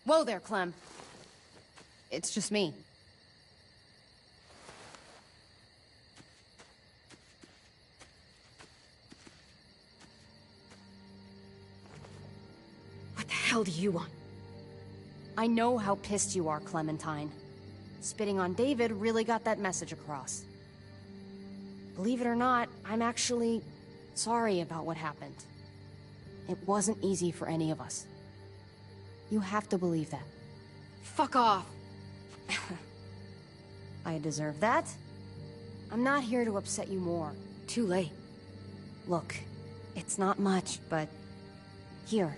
Whoa there, Clem. It's just me. What the hell do you want? I know how pissed you are, Clementine. Spitting on David really got that message across. Believe it or not, I'm actually sorry about what happened. It wasn't easy for any of us. You have to believe that. Fuck off! I deserve that. I'm not here to upset you more. Too late. Look, it's not much, but... here.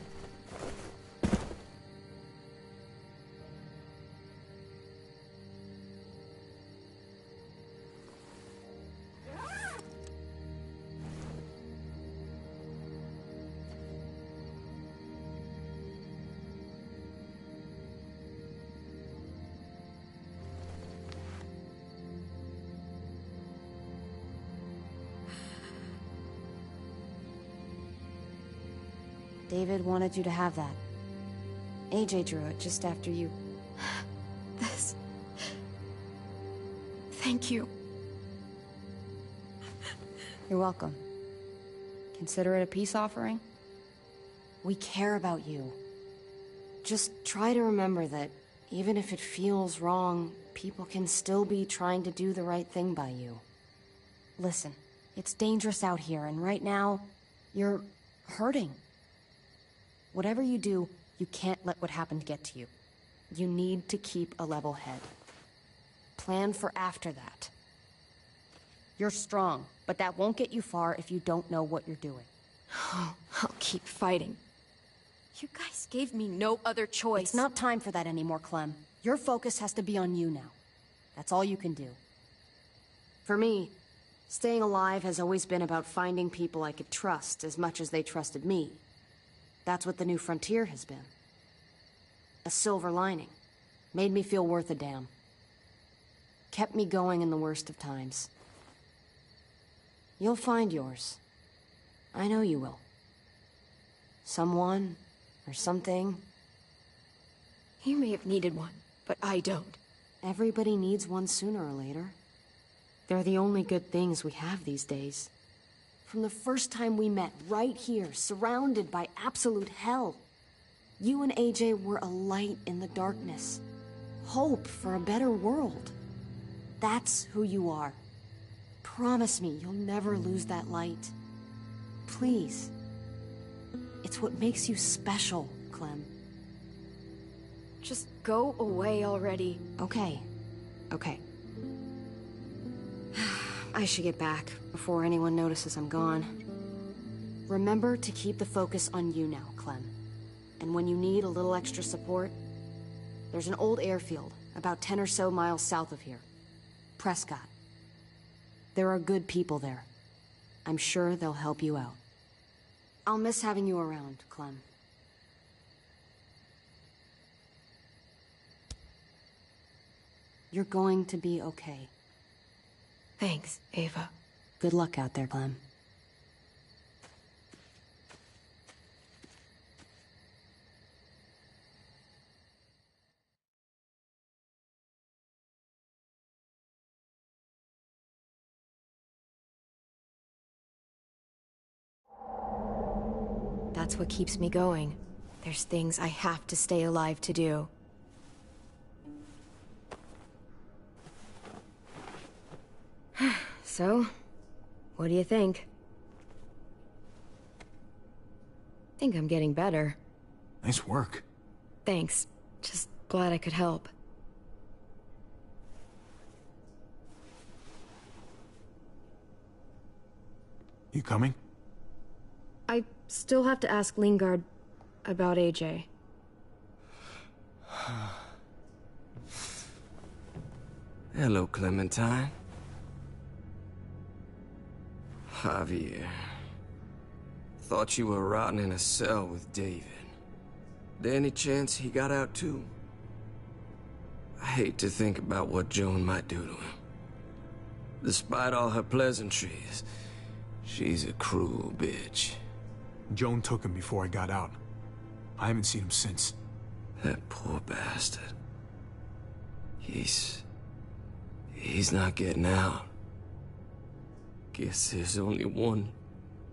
David wanted you to have that. AJ drew it just after you. This... Thank you. You're welcome. Consider it a peace offering. We care about you. Just try to remember that even if it feels wrong, people can still be trying to do the right thing by you. Listen, it's dangerous out here, and right now, you're hurting. Whatever you do, you can't let what happened get to you. You need to keep a level head. Plan for after that. You're strong, but that won't get you far if you don't know what you're doing. Oh, I'll keep fighting. You guys gave me no other choice. It's not time for that anymore, Clem. Your focus has to be on you now. That's all you can do. For me, staying alive has always been about finding people I could trust as much as they trusted me. That's what the new frontier has been. A silver lining. Made me feel worth a damn. Kept me going in the worst of times. You'll find yours. I know you will. Someone, or something. You may have needed one, but I don't. Everybody needs one sooner or later. They're the only good things we have these days. From the first time we met, right here, surrounded by absolute hell. You and AJ were a light in the darkness. Hope for a better world. That's who you are. Promise me you'll never lose that light. Please. It's what makes you special, Clem. Just go away already. Okay. Okay. I should get back before anyone notices I'm gone. Remember to keep the focus on you now, Clem. And when you need a little extra support, there's an old airfield about 10 or so miles south of here. Prescott. There are good people there. I'm sure they'll help you out. I'll miss having you around, Clem. You're going to be okay. Thanks, Ava. Good luck out there, Clem. That's what keeps me going. There's things I have to stay alive to do. So, what do you think? Think I'm getting better. Nice work. Thanks. Just glad I could help. You coming? I still have to ask Lingard about AJ. Hello, Clementine. Javier. Thought you were rotting in a cell with David. There any chance he got out too? I hate to think about what Joan might do to him. Despite all her pleasantries, she's a cruel bitch. Joan took him before I got out. I haven't seen him since. That poor bastard. He's not getting out. Guess there's only one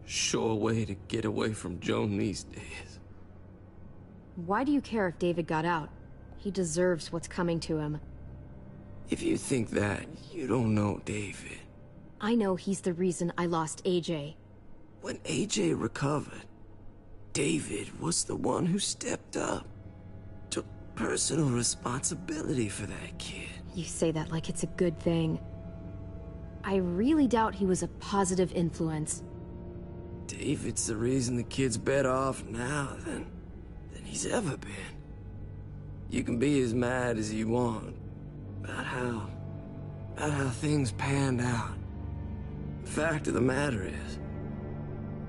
sure way to get away from Joan these days. Why do you care if David got out? He deserves what's coming to him. If you think that, you don't know David. I know he's the reason I lost AJ. When AJ recovered, David was the one who stepped up. Took personal responsibility for that kid. You say that like it's a good thing. I really doubt he was a positive influence. David's the reason the kid's better off now than he's ever been. You can be as mad as you want about how things panned out. The fact of the matter is,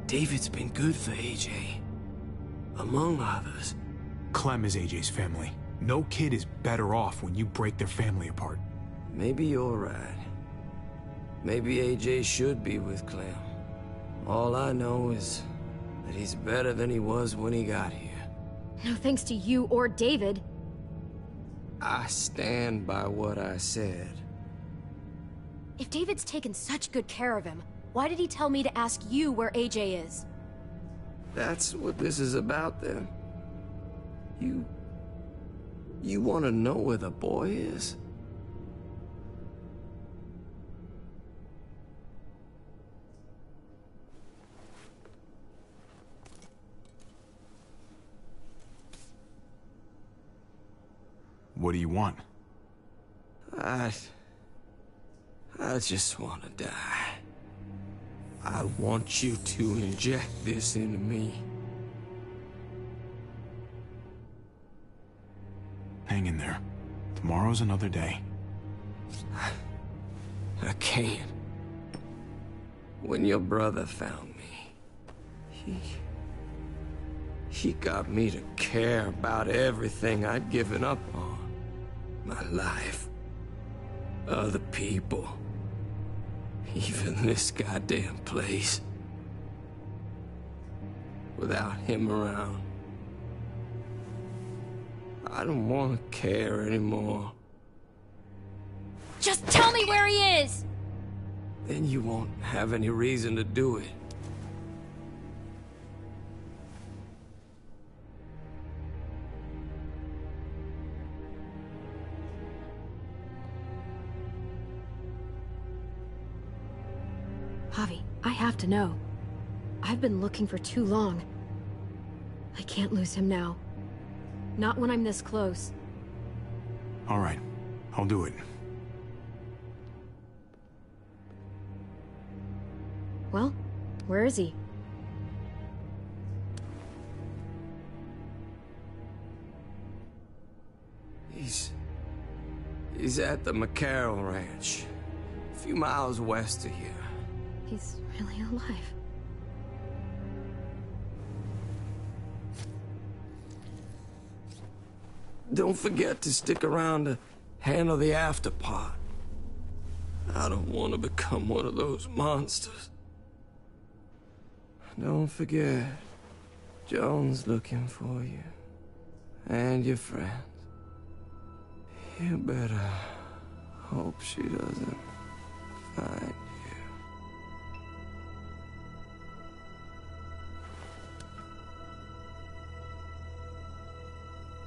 David's been good for AJ, among others. Clem is AJ's family. No kid is better off when you break their family apart. Maybe you're right. Maybe AJ should be with Clem. All I know is that he's better than he was when he got here. No thanks to you or David. I stand by what I said. If David's taken such good care of him, why did he tell me to ask you where AJ is? That's what this is about, then. You want to know where the boy is? What do you want? I just want to die. I want you to inject this into me. Hang in there. Tomorrow's another day. I can't. When your brother found me, he got me to care about everything I'd given up on. My life. Other people. Even this goddamn place. Without him around, I don't want to care anymore. Just tell me where he is! Then you won't have any reason to do it. Javi, I have to know. I've been looking for too long. I can't lose him now. Not when I'm this close. All right, I'll do it. Well, where is he? He's at the McCarroll Ranch, a few miles west of here. He's really alive. Don't forget to stick around to handle the after part. I don't want to become one of those monsters. Don't forget, Joan's looking for you. And your friends. You better hope she doesn't find you.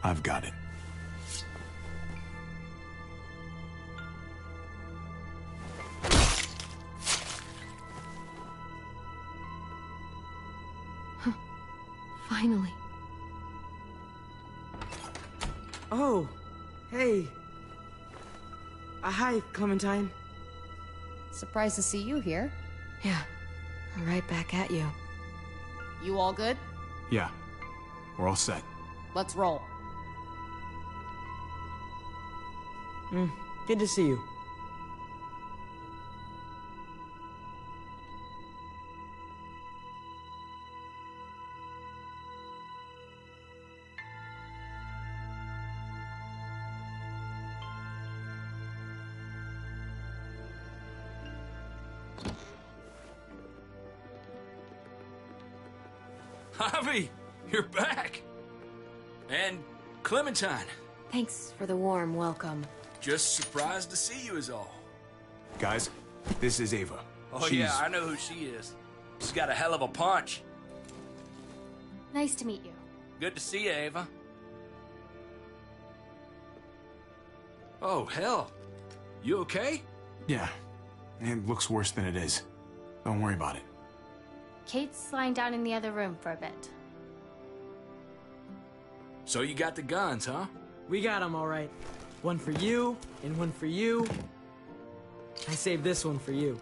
I've got it. Finally. Oh, hey. Hi, Clementine. Surprised to see you here. Yeah, right back at you. You all good? Yeah, we're all set. Let's roll. Good to see you. Javi, you're back. And Clementine. Thanks for the warm welcome. Just surprised to see you is all. Guys, this is Ava. Oh She's... yeah, I know who she is. She's got a hell of a punch. Nice to meet you. Good to see you, Ava. Oh, hell. You okay? Yeah, it looks worse than it is. Don't worry about it. Kate's lying down in the other room for a bit. So you got the guns, huh? We got them all right. One for you, and one for you. I saved this one for you.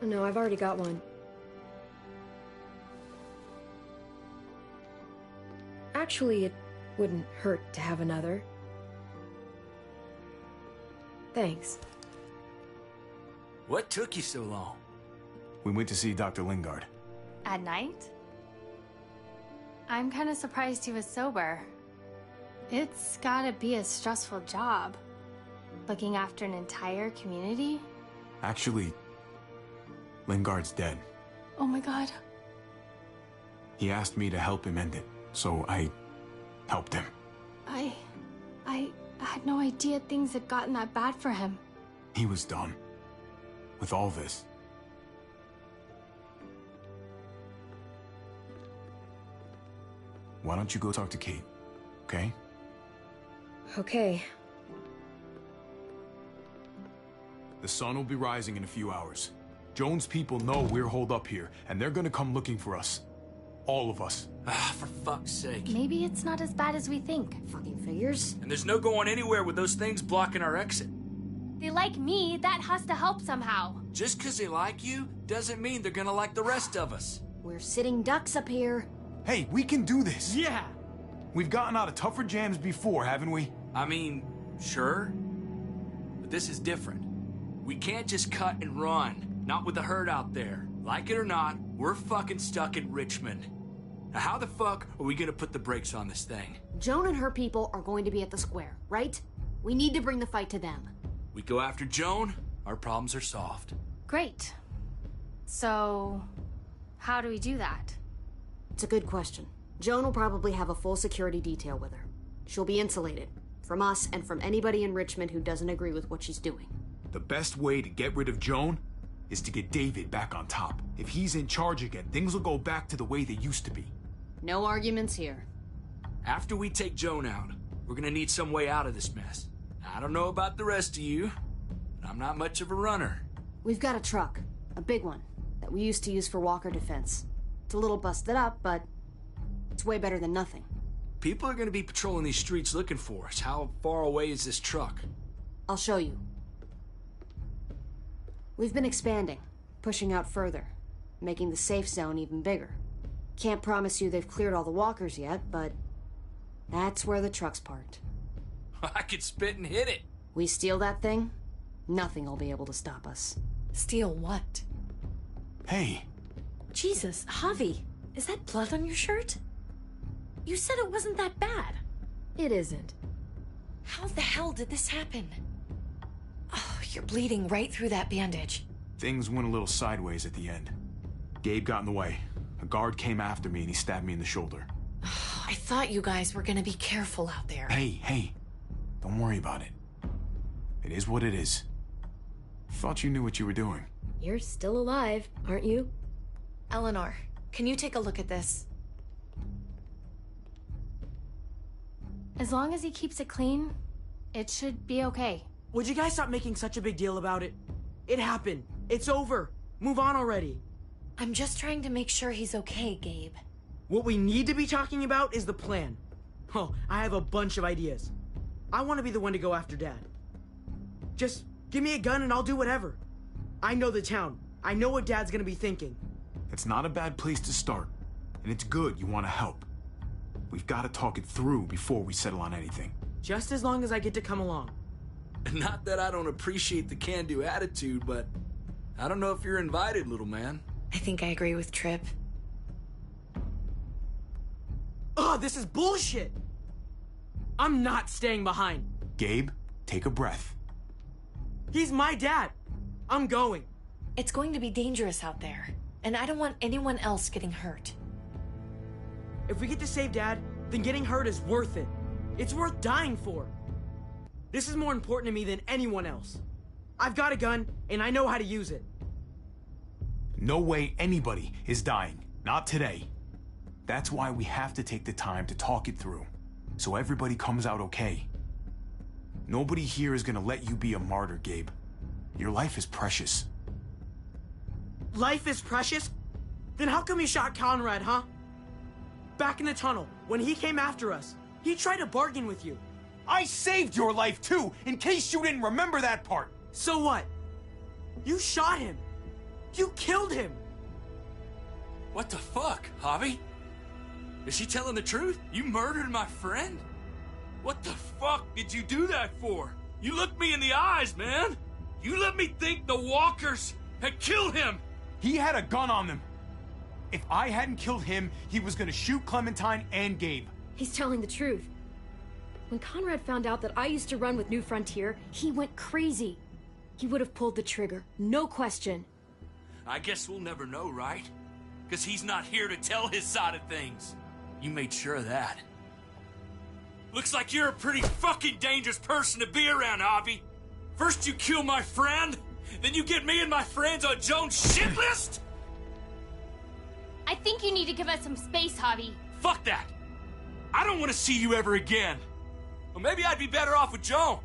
No, I've already got one. Actually, it wouldn't hurt to have another. Thanks. What took you so long? We went to see Dr. Lingard. At night? I'm kind of surprised he was sober. It's gotta be a stressful job. Looking after an entire community? Actually, Lingard's dead. Oh my god. He asked me to help him end it, so I helped him. I had no idea things had gotten that bad for him. He was done with all this. Why don't you go talk to Kate, okay? Okay. The sun will be rising in a few hours. Joan's people know we're holed up here, and they're gonna come looking for us. All of us. Ah, for fuck's sake. Maybe it's not as bad as we think. Fucking figures. And there's no going anywhere with those things blocking our exit. They like me, that has to help somehow. Just 'cause they like you doesn't mean they're gonna like the rest of us. We're sitting ducks up here. Hey, we can do this! Yeah! We've gotten out of tougher jams before, haven't we? I mean, sure. But this is different. We can't just cut and run. Not with the herd out there. Like it or not, we're fucking stuck in Richmond. Now how the fuck are we gonna put the brakes on this thing? Joan and her people are going to be at the square, right? We need to bring the fight to them. We go after Joan, our problems are solved. Great. So, how do we do that? It's a good question. Joan will probably have a full security detail with her. She'll be insulated. From us and from anybody in Richmond who doesn't agree with what she's doing. The best way to get rid of Joan is to get David back on top. If he's in charge again, things will go back to the way they used to be. No arguments here. After we take Joan out, we're gonna need some way out of this mess. I don't know about the rest of you, but I'm not much of a runner. We've got a truck. A big one. That we used to use for walker defense. It's a little busted up, but it's way better than nothing. People are gonna be patrolling these streets looking for us. How far away is this truck? I'll show you. We've been expanding, pushing out further, making the safe zone even bigger. Can't promise you they've cleared all the walkers yet, but that's where the truck's parked. I could spit and hit it. We steal that thing, nothing will be able to stop us. Steal what? Hey, Jesus, Javi, is that blood on your shirt? You said it wasn't that bad. It isn't. How the hell did this happen? Oh, you're bleeding right through that bandage. things went a little sideways at the end. Gabe got in the way. A guard came after me and he stabbed me in the shoulder. I thought you guys were gonna be careful out there. Hey, don't worry about it. It is what it is. Thought you knew what you were doing. You're still alive, aren't you? Eleanor, can you take a look at this? As long as he keeps it clean, it should be okay. Would you guys stop making such a big deal about it? It happened. It's over. Move on already. I'm just trying to make sure he's okay, Gabe. What we need to be talking about is the plan. Oh, I have a bunch of ideas. I want to be the one to go after Dad. Just give me a gun and I'll do whatever. I know the town. I know what Dad's gonna be thinking. It's not a bad place to start. And it's good you want to help. We've got to talk it through before we settle on anything. Just as long as I get to come along. Not that I don't appreciate the can-do attitude, but I don't know if you're invited, little man. I think I agree with Tripp. Ugh, this is bullshit! I'm not staying behind. Gabe, take a breath. He's my dad. I'm going. It's going to be dangerous out there, and I don't want anyone else getting hurt. If we get to save Dad, then getting hurt is worth it. It's worth dying for. This is more important to me than anyone else. I've got a gun, and I know how to use it. No way anybody is dying. Not today. That's why we have to take the time to talk it through, so everybody comes out okay. Nobody here is gonna let you be a martyr, Gabe. Your life is precious. Life is precious? Then how come you shot Conrad, huh? Back in the tunnel, when he came after us, he tried to bargain with you. I saved your life too, in case you didn't remember that part. So what? You shot him. You killed him. What the fuck, Javi? Is she telling the truth? You murdered my friend? What the fuck did you do that for? You looked me in the eyes, man. You let me think the walkers had killed him. He had a gun on them. If I hadn't killed him, he was gonna shoot Clementine and Gabe. He's telling the truth. When Conrad found out that I used to run with New Frontier, he went crazy. He would have pulled the trigger, no question. I guess we'll never know, right? Because he's not here to tell his side of things. You made sure of that. Looks like you're a pretty fucking dangerous person to be around, Javi. First you kill my friend, then you get me and my friends on Jones' shit list? I think you need to give us some space, Javi. Fuck that! I don't want to see you ever again. Well, maybe I'd be better off with Joan.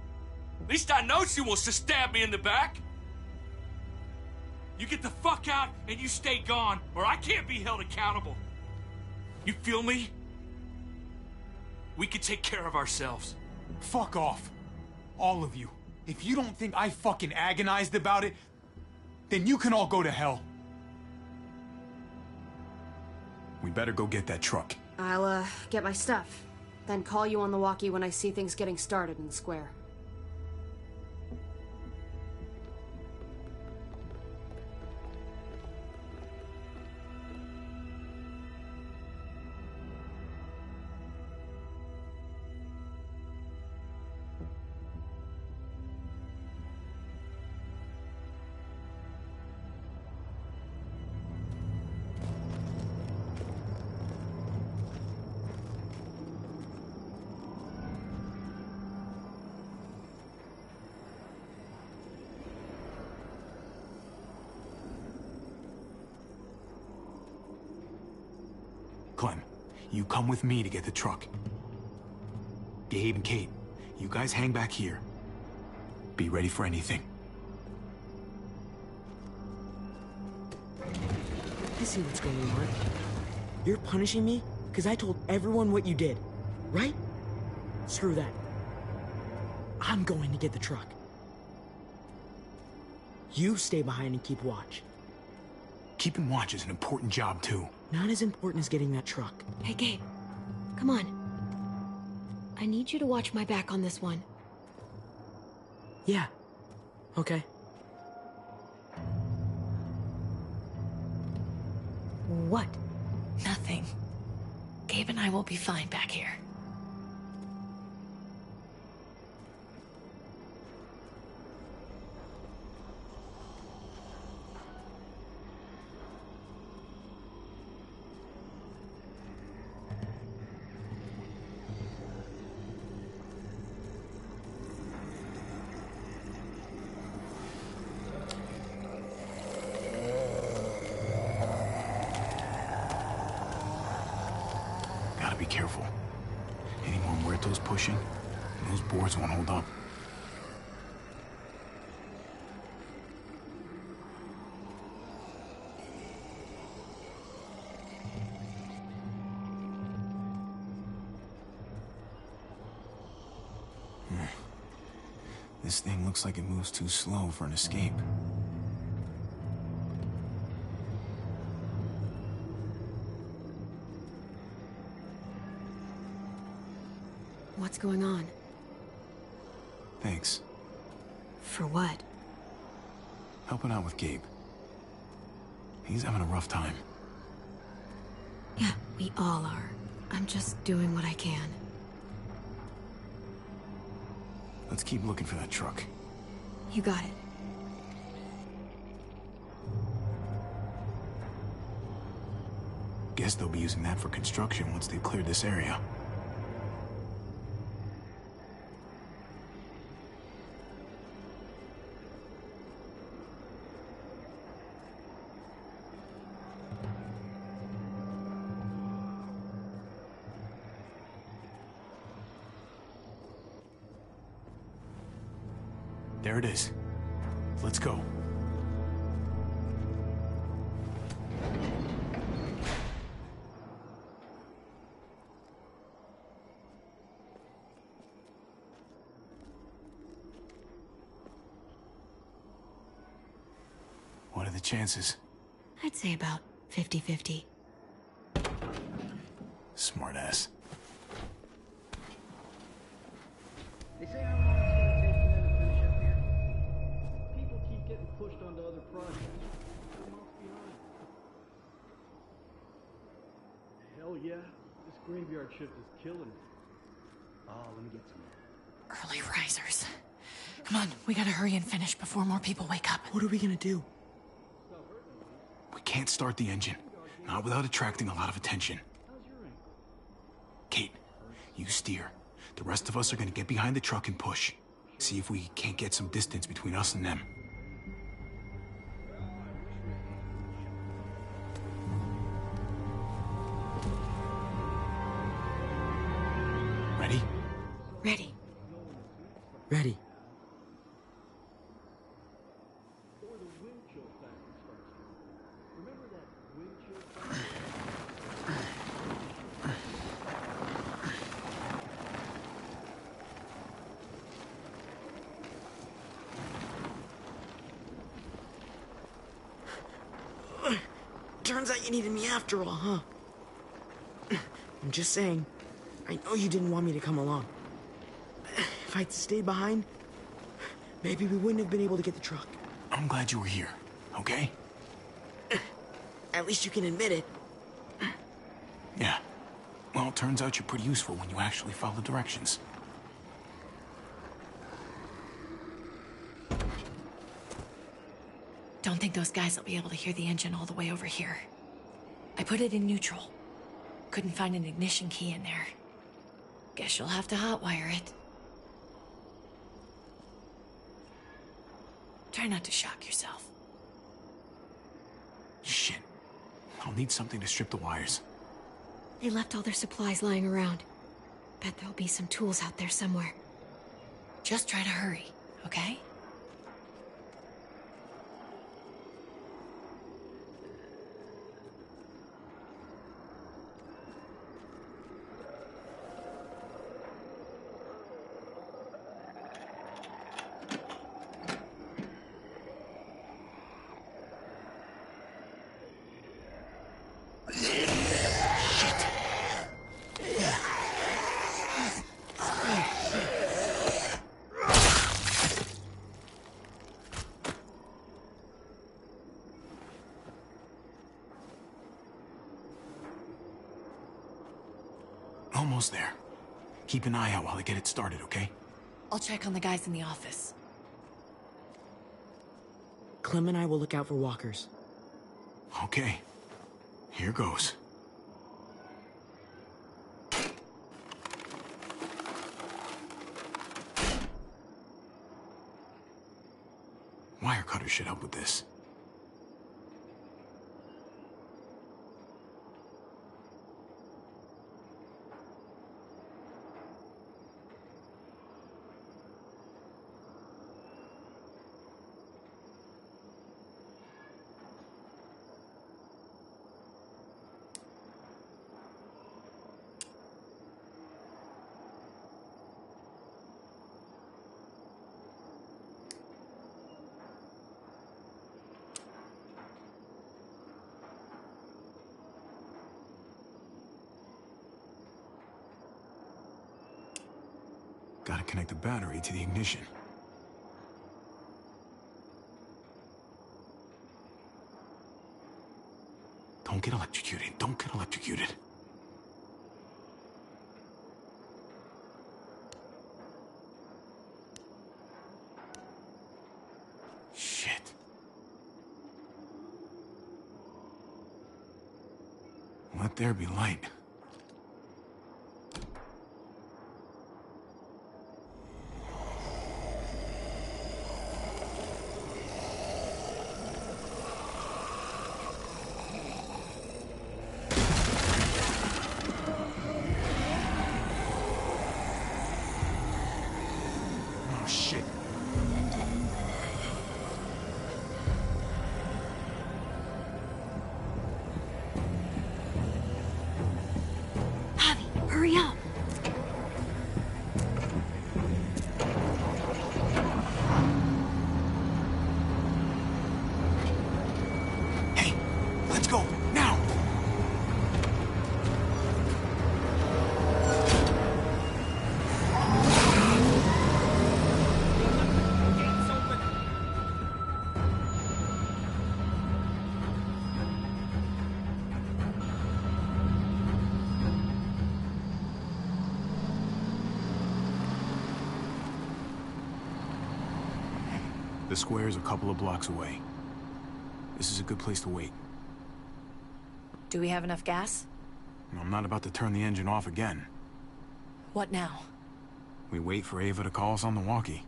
At least I know she wants to stab me in the back. You get the fuck out and you stay gone, or I can't be held accountable. You feel me? We can take care of ourselves. Fuck off. All of you. If you don't think I fucking agonized about it, then you can all go to hell. We better go get that truck. I'll, get my stuff. Then call you on the walkie when I see things getting started in the square. Clem, you come with me to get the truck. Gabe and Kate, you guys hang back here. Be ready for anything. I see what's going on. You're punishing me because I told everyone what you did, right? Screw that. I'm going to get the truck. You stay behind and keep watch. Keeping watch is an important job, too. Not as important as getting that truck. Hey, Gabe. Come on. I need you to watch my back on this one. Yeah. Okay. What? Nothing. Gabe and I will be fine back here. Gotta be careful. Any more muertos pushing, those boards won't hold up. This thing looks like it moves too slow for an escape. What's going on? Thanks. For what? Helping out with Gabe. He's having a rough time. Yeah, we all are. I'm just doing what I can. Let's keep looking for that truck. You got it. Guess they'll be using that for construction once they've cleared this area. There it is. Let's go. What are the chances? I'd say about 50-50. Smartass. They say how long it's gonna take for them to finish up here. People keep getting pushed onto other projects. They're months behind. Hell yeah, this graveyard shift is killing me. Oh, let me get some. Early risers. Come on, we gotta hurry and finish before more people wake up. What are we gonna do? We can't start the engine. Not without attracting a lot of attention. How's your ankle? Kate, you steer. The rest of us are gonna get behind the truck and push. See if we can't get some distance between us and them. Ready? Ready. Ready. Or the wind chill factor starts here. Remember that wind chill factor? Turns out you needed me after all, huh? I'm just saying, I know you didn't want me to come along. If I'd stayed behind, maybe we wouldn't have been able to get the truck. I'm glad you were here, okay? At least you can admit it. Yeah. Well, it turns out you're pretty useful when you actually follow directions. Don't think those guys will be able to hear the engine all the way over here. I put it in neutral. Couldn't find an ignition key in there. Guess you'll have to hotwire it. Try not to shock yourself. Shit. I'll need something to strip the wires. They left all their supplies lying around. Bet there'll be some tools out there somewhere. Just try to hurry, okay? Almost there. Keep an eye out while I get it started, okay? I'll check on the guys in the office. Clem and I will look out for walkers. Okay. Here goes. Wire cutter should help with this. Gotta connect the battery to the ignition. Don't get electrocuted. Don't get electrocuted. Shit. Let there be light. Oh, shit. The square's a couple of blocks away. This is a good place to wait. Do we have enough gas? I'm not about to turn the engine off again. What now? We wait for Ava to call us on the walkie.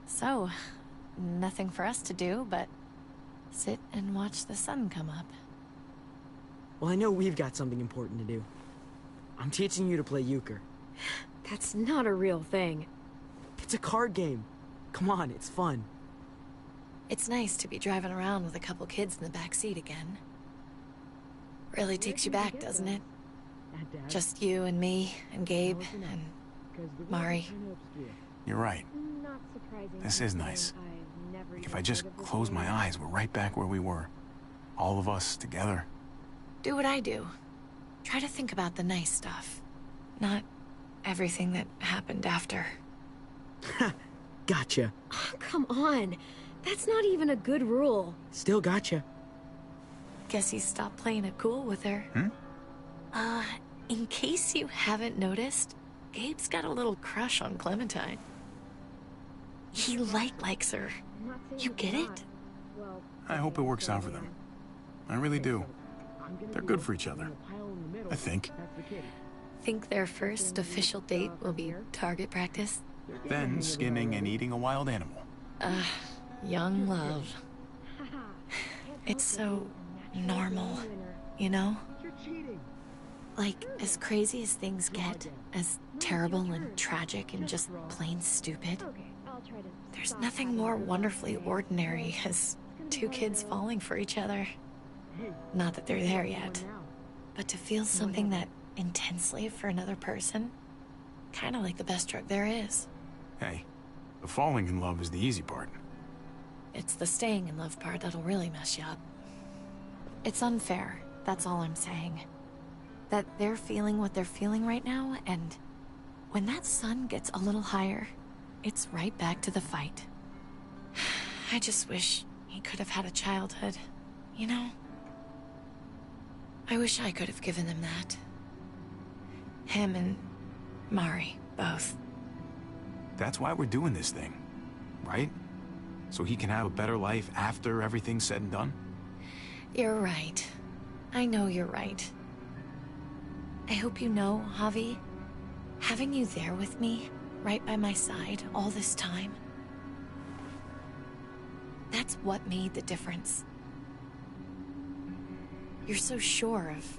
So, nothing for us to do but sit and watch the sun come up. Well, I know we've got something important to do. I'm teaching you to play euchre. That's not a real thing. It's a card game. Come on, it's fun. It's nice to be driving around with a couple kids in the back seat again. Really takes you back, doesn't it? Just you and me and Gabe and Mari. You're right. This is nice. Like if I just close my eyes, we're right back where we were. All of us together. Do what I do. Try to think about the nice stuff. Not everything that happened after. Gotcha. Oh, come on. That's not even a good rule. Still gotcha. Guess he stopped playing it cool with her. In case you haven't noticed, Gabe's got a little crush on Clementine. He likes her. You get it? I hope it works out for them. I really do. They're good for each other. I think. Think their first official date will be target practice? Then skinning and eating a wild animal. Young love. It's so normal, you know? Like, as crazy as things get, as terrible and tragic and just plain stupid, there's nothing more wonderfully ordinary as two kids falling for each other. Not that they're there yet, but to feel something that intensely for another person, kind of like the best drug there is. Hey, the falling in love is the easy part. It's the staying in love part that'll really mess you up. It's unfair, that's all I'm saying. That they're feeling what they're feeling right now, and when that sun gets a little higher, it's right back to the fight. I just wish he could have had a childhood, you know? I wish I could have given them that. Him and Mari, both. That's why we're doing this thing, right? So he can have a better life after everything's said and done? You're right. I know you're right. I hope you know, Javi, having you there with me, right by my side, all this time, that's what made the difference. You're so sure of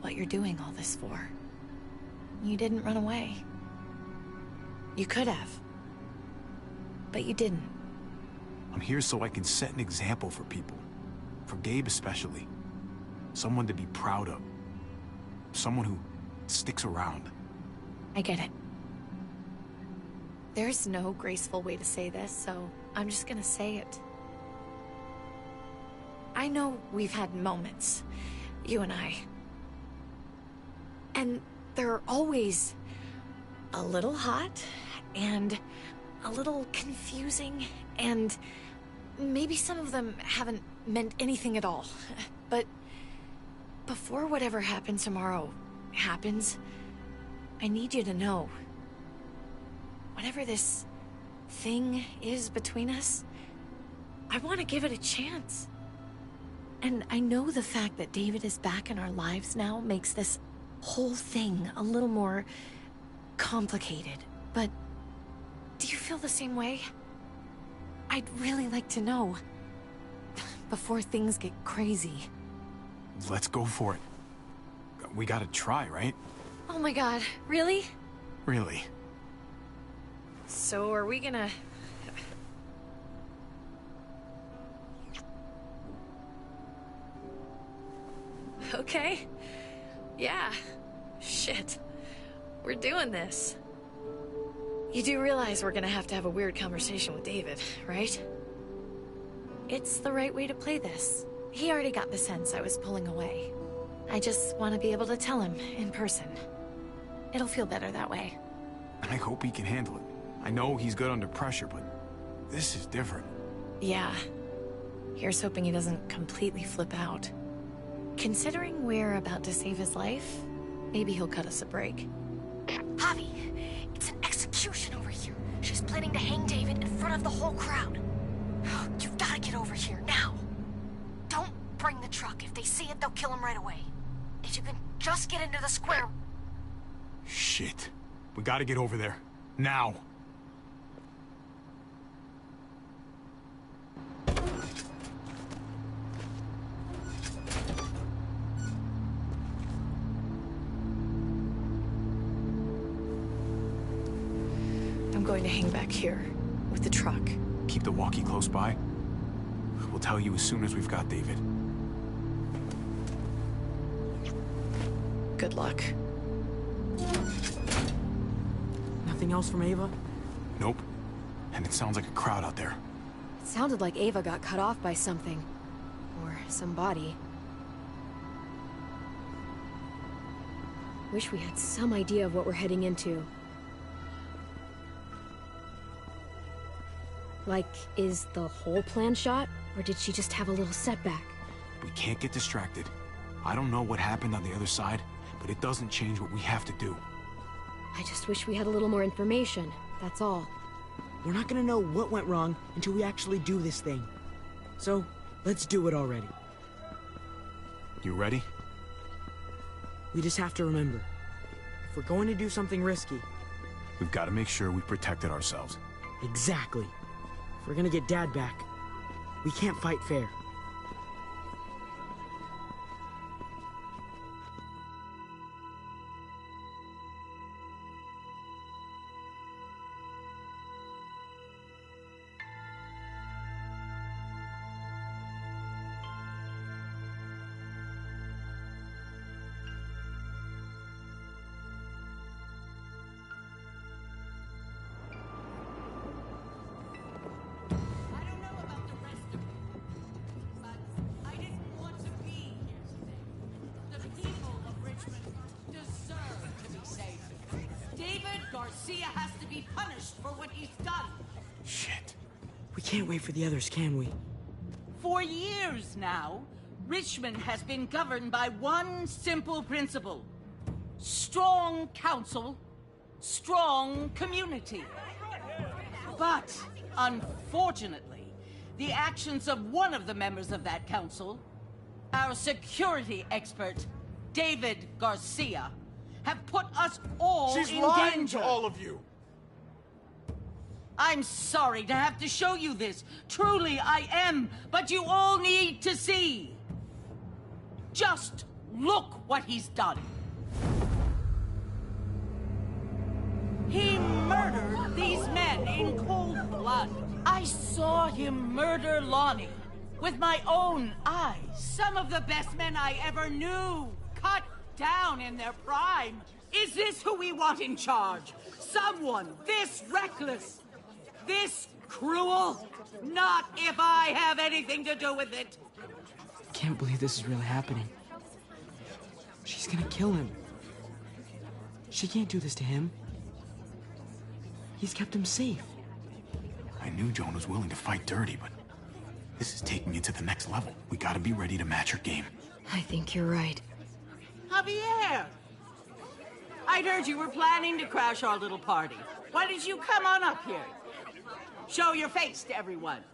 what you're doing all this for. You didn't run away. You could have. But you didn't. I'm here so I can set an example for people. For Gabe especially. Someone to be proud of. Someone who sticks around. I get it. There's no graceful way to say this, so I'm just gonna say it. I know we've had moments, you and I. And they're always a little hot, and a little confusing, and maybe some of them haven't meant anything at all. But before whatever happens tomorrow happens, I need you to know. Whatever this thing is between us, I want to give it a chance. And I know the fact that David is back in our lives now makes this whole thing a little more complicated. But do you feel the same way? I'd really like to know. Before things get crazy. Let's go for it. We gotta try, right? Oh my god, really? Really. So are we gonna... Okay. Yeah. Shit. We're doing this. You do realize we're gonna have a weird conversation with David, right? It's the right way to play this. He already got the sense I was pulling away. I just want to be able to tell him in person. It'll feel better that way. I hope he can handle it. I know he's good under pressure, but this is different. Yeah. Here's hoping he doesn't completely flip out. Considering we're about to save his life, maybe he'll cut us a break. Javi, it's an execution over here. She's planning to hang David in front front of the whole crowd. You've gotta get over here, now. Don't bring the truck. If they see it, they'll kill him right away. If you can just get into the square... Shit. We gotta get over there. Now. I'm going to hang back here with the truck. Keep the walkie close by. We'll tell you as soon as we've got David. Good luck. Nothing else from Ava? Nope. And it sounds like a crowd out there. It sounded like Ava got cut off by something. Or somebody. Wish we had some idea of what we're heading into. Like, is the whole plan shot? Or did she just have a little setback? We can't get distracted. I don't know what happened on the other side, but it doesn't change what we have to do. I just wish we had a little more information, that's all. We're not gonna know what went wrong until we actually do this thing. So, let's do it already. You ready? We just have to remember, if we're going to do something risky... We've got to make sure we protected ourselves. Exactly. If we're gonna get Dad back, we can't fight fair. Garcia has to be punished for what he's done. Shit. We can't wait for the others, can we? For years now, Richmond has been governed by one simple principle. Strong council, strong community. But, unfortunately, the actions of one of the members of that council, our security expert, David Garcia, have put us all in danger. She's lying to all of you. I'm sorry to have to show you this. Truly, I am. But you all need to see. Just look what he's done. He murdered these men in cold blood. I saw him murder Lonnie with my own eyes. Some of the best men I ever knew, cut down in their prime. Is this who we want in charge? Someone this reckless, this cruel? Not if I have anything to do with it. Can't believe this is really happening. She's gonna kill him. She can't do this to him. He's kept him safe. I knew Joan was willing to fight dirty, but this is taking it to the next level. We gotta be ready to match her game. I think you're right. Javier! I'd heard you were planning to crash our little party. Why did you come on up here? Show your face to everyone.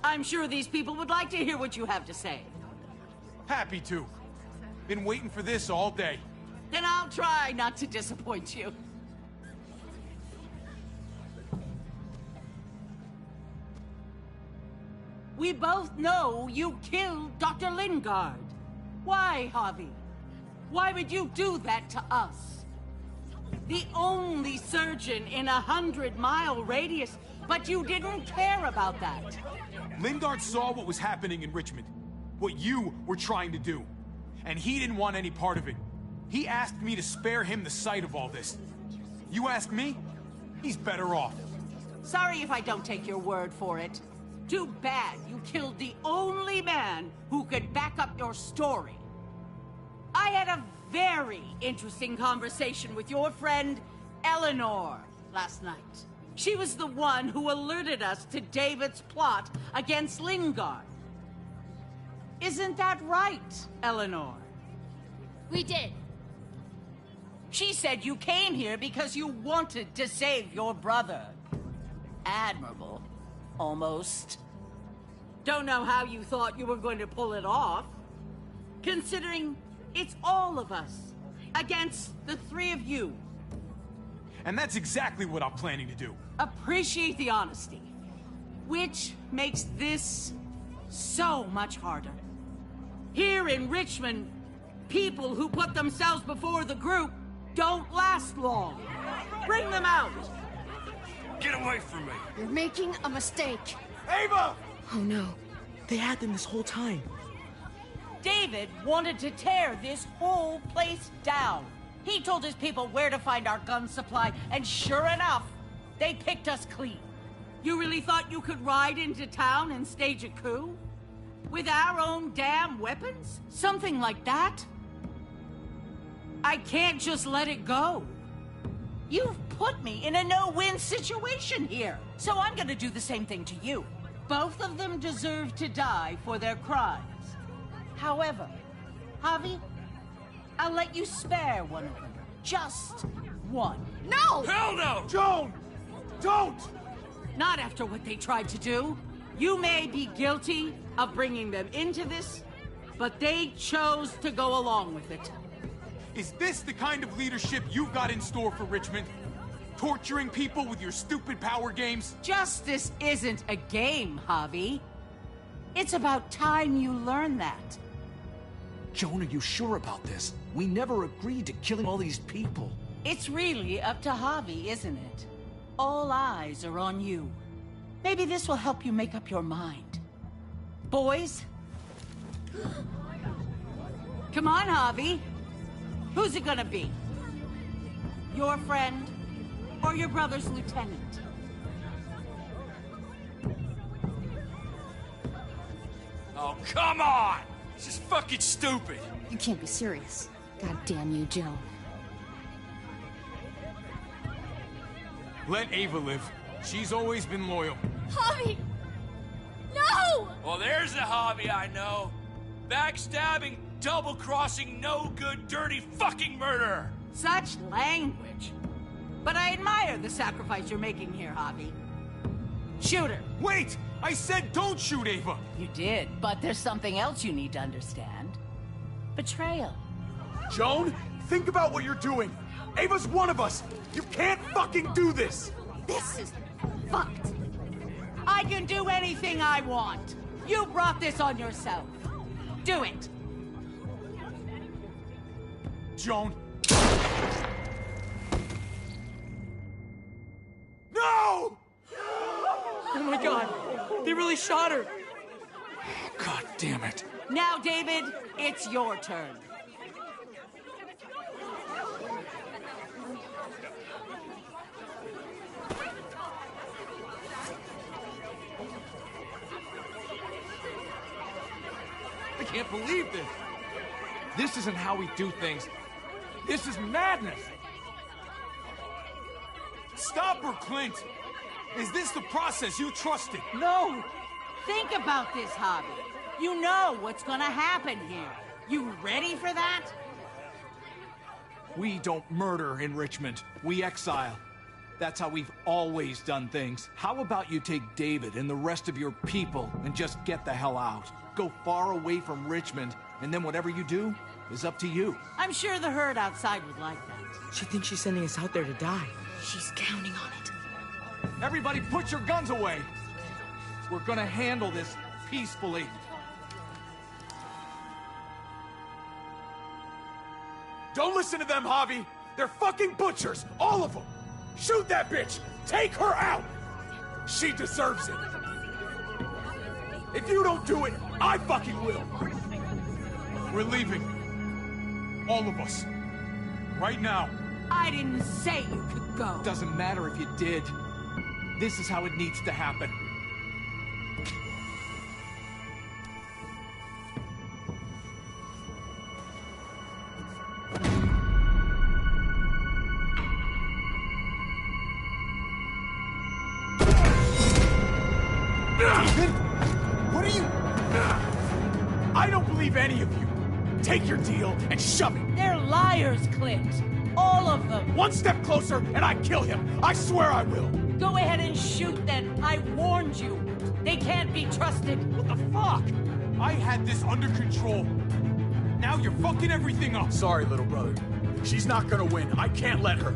I'm sure these people would like to hear what you have to say. Happy to. Been waiting for this all day. Then I'll try not to disappoint you. We both know you killed Dr. Lingard. Why, Javi? Why would you do that to us? The only surgeon in a 100-mile radius, but you didn't care about that. Lingard saw what was happening in Richmond, what you were trying to do, and he didn't want any part of it. He asked me to spare him the sight of all this. You ask me, he's better off. Sorry if I don't take your word for it. Too bad you killed the only man who could back up your story. I had a very interesting conversation with your friend, Eleanor, last night. She was the one who alerted us to David's plot against Lingard. Isn't that right, Eleanor? We did. She said you came here because you wanted to save your brother. admirable. Almost. Don't know how you thought you were going to pull it off. Considering it's all of us against the three of you. And that's exactly what I'm planning to do. Appreciate the honesty. Which makes this so much harder. Here in Richmond, people who put themselves before the group don't last long. Bring them out. Get away from me. You're making a mistake. Ava! Oh no. They had them this whole time. David wanted to tear this whole place down. He told his people where to find our gun supply, and sure enough, they picked us clean. You really thought you could ride into town and stage a coup? With our own damn weapons? Something like that? I can't just let it go. You've put me in a no-win situation here, so I'm gonna do the same thing to you. Both of them deserve to die for their crimes. However, Javi, I'll let you spare one of them. Just one. No! Hell no! Joan! Don't! Not after what they tried to do. You may be guilty of bringing them into this, but they chose to go along with it. Is this the kind of leadership you've got in store for Richmond? Torturing people with your stupid power games? Justice isn't a game, Javi. It's about time you learn that. Joan, are you sure about this? We never agreed to killing all these people. It's really up to Javi, isn't it? All eyes are on you. Maybe this will help you make up your mind. Boys? Come on, Javi. Who's it gonna be? Your friend or your brother's lieutenant? Oh, come on! This is fucking stupid. You can't be serious. God damn you, Joan. Let Ava live. She's always been loyal. Javi! No! Well, there's a hobby I know. Backstabbing, double-crossing, no-good, dirty fucking murderer. Such language. But I admire the sacrifice you're making here, Javi. Shoot her. Wait! I said don't shoot Ava! You did, but there's something else you need to understand. Betrayal. Joan, think about what you're doing. Ava's one of us. You can't fucking do this. This is fucked. I can do anything I want. You brought this on yourself. Do it. Joan. No! Oh my god, they really shot her. God damn it. Now, David, it's your turn. I can't believe this. This isn't how we do things. This is madness. Stop her, Clint. Is this the process you trusted? No! Think about this, Javi. You know what's gonna happen here. You ready for that? We don't murder in Richmond. We exile. That's how we've always done things. How about you take David and the rest of your people and just get the hell out? Go far away from Richmond, and then whatever you do is up to you. I'm sure the herd outside would like that. She thinks she's sending us out there to die. She's counting on it. Everybody put your guns away. We're gonna handle this peacefully. Don't listen to them, Javi. They're fucking butchers, all of them. Shoot that bitch. Take her out. She deserves it. If you don't do it, I fucking will. We're leaving. All of us. Right now. I didn't say you could go. Doesn't matter if you did. This is how it needs to happen. David? What are you... I don't believe any of you. Take your deal and shove it. They're liars, Clint. All of them. One step closer and I kill him. I swear I will. Go ahead and shoot then, around you. They can't be trusted. What the fuck? I had this under control. Now you're fucking everything up. Sorry, little brother. She's not gonna win. I can't let her.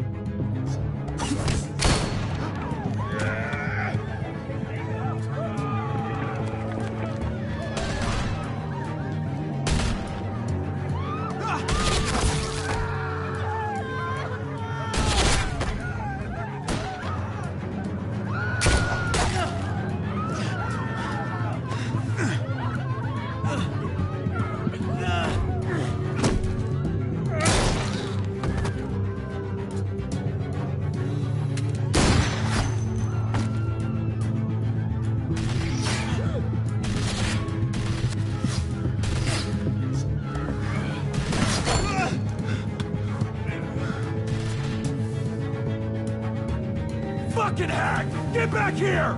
Fucking hack! Get back here!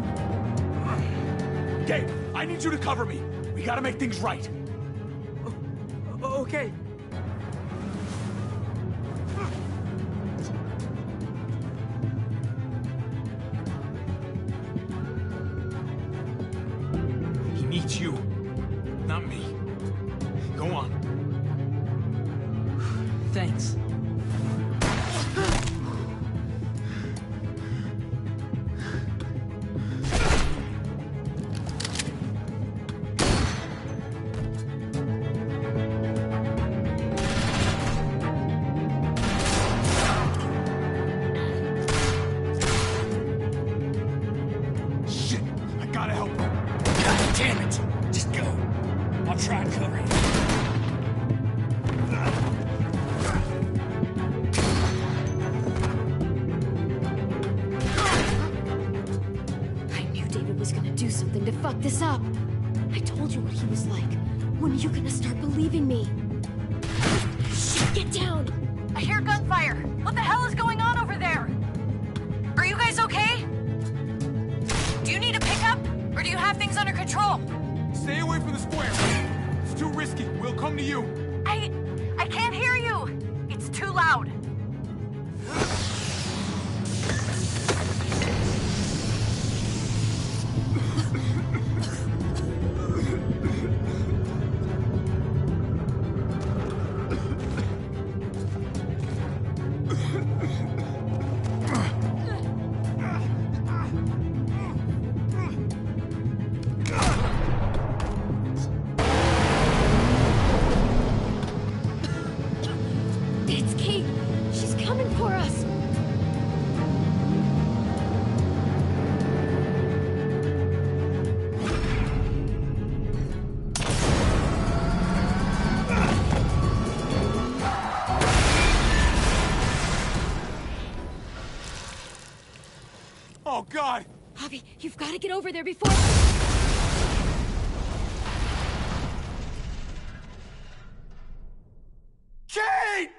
Gabe, I need you to cover me. We gotta make things right. Okay. He needs you, not me. Go on. Thanks. Shit, I gotta help him. God damn it! Just go. I'll try and cover you. I knew David was gonna do something to fuck this up. I told you what he was like. When are you gonna start believing me? Shit, get down! I hear gunfire. What the hell is going on over there? Are you guys okay? Do you need a pickup? Or do you have things under control? Stay away from the square. It's too risky. We'll come to you. I can't hear you. It's too loud. It's Kate! She's coming for us! Oh, God! Javi, you've got to get over there before... Kate!